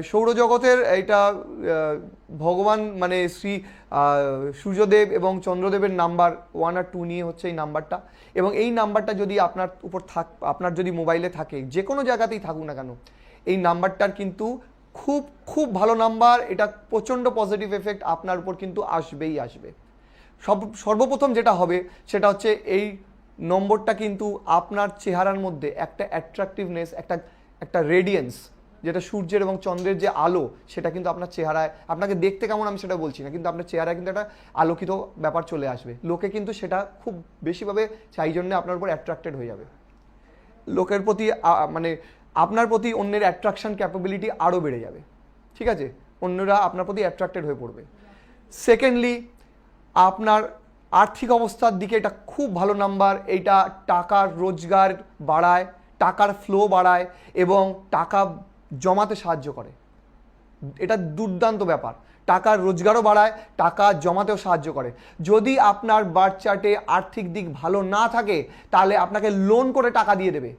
সৌরজগতের এটা ভগবান মানে শ্রী সূর্যদেব এবং চন্দ্রদেবের নাম্বার 1 আর 2 নিয়ে হচ্ছে এই নাম্বারটা। এবং এই নাম্বারটা যদি আপনার উপর আপনার যদি মোবাইলে থাকে, যে কোনো জায়গাতেই থাকুক না কেন, এই নাম্বারটার কিন্তু খুব খুব ভালো নাম্বার। এটা প্রচণ্ড পজিটিভ এফেক্ট আপনার উপর কিন্তু আসবেই আসবে। সর্বপ্রথম যেটা হবে সেটা হচ্ছে এই নম্বরটা কিন্তু আপনার চেহারার মধ্যে একটা অ্যাট্রাকটিভনেস, একটা রেডিয়েন্স, যেটা সূর্যের এবং চন্দ্রের যে আলো, সেটা কিন্তু আপনার চেহারায়, আপনাকে দেখতে কেমন আমি সেটা বলছি না, কিন্তু আপনার চেহারায় কিন্তু একটা আলোকিত ব্যাপার চলে আসবে। লোকে কিন্তু সেটা খুব বেশিভাবে সেই জন্য আপনার উপর অ্যাট্রাক্টেড হয়ে যাবে। লোকের প্রতি মানে আপনার প্রতি অন্যের অ্যাট্রাকশন ক্যাপাবিলিটি আরও বেড়ে যাবে। ঠিক আছে, অন্যরা আপনার প্রতি অ্যাট্রাক্টেড হয়ে পড়বে। সেকেন্ডলি, আপনার আর্থিক অবস্থার দিকে এটা খুব ভালো নাম্বার। এইটা টাকার রোজগার বাড়ায়, টাকার ফ্লো বাড়ায় এবং টাকা জমাতে সাহায্য করে। এটা দুর্দান্ত ব্যাপার। টাকার রোজগারও বাড়ায়, টাকা জমাতেও সাহায্য করে। যদি আপনার বার্থ চার্টে আর্থিক দিক ভালো না থাকে, তাহলে আপনাকে লোন করে টাকা দিয়ে দেবে,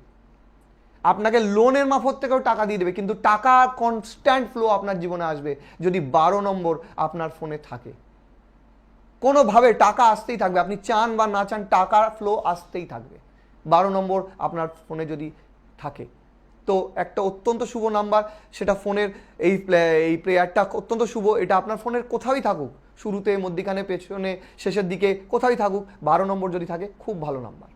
আপনাকে লোনের মারফত থেকেও টাকা দিয়ে দেবে, কিন্তু টাকা কনস্ট্যান্ট ফ্লো আপনার জীবনে আসবে যদি 12 নম্বর আপনার ফোনে থাকে। কোনোভাবে টাকা আসতেই থাকবে, আপনি চান বা না চান টাকা ফ্লো আসতেই থাকবে 12 নম্বর আপনার ফোনে যদি থাকে। তো একটা অত্যন্ত শুভ নাম্বার, সেটা ফোনের এই প্লেয়ারটা অত্যন্ত শুভ। এটা আপনার ফোনের কোথাওই থাকুক, শুরুতে, মধ্যিখানে, পেছনে, শেষের দিকে, কোথাওই থাকুক, 12 নম্বর যদি থাকে খুব ভালো নাম্বার।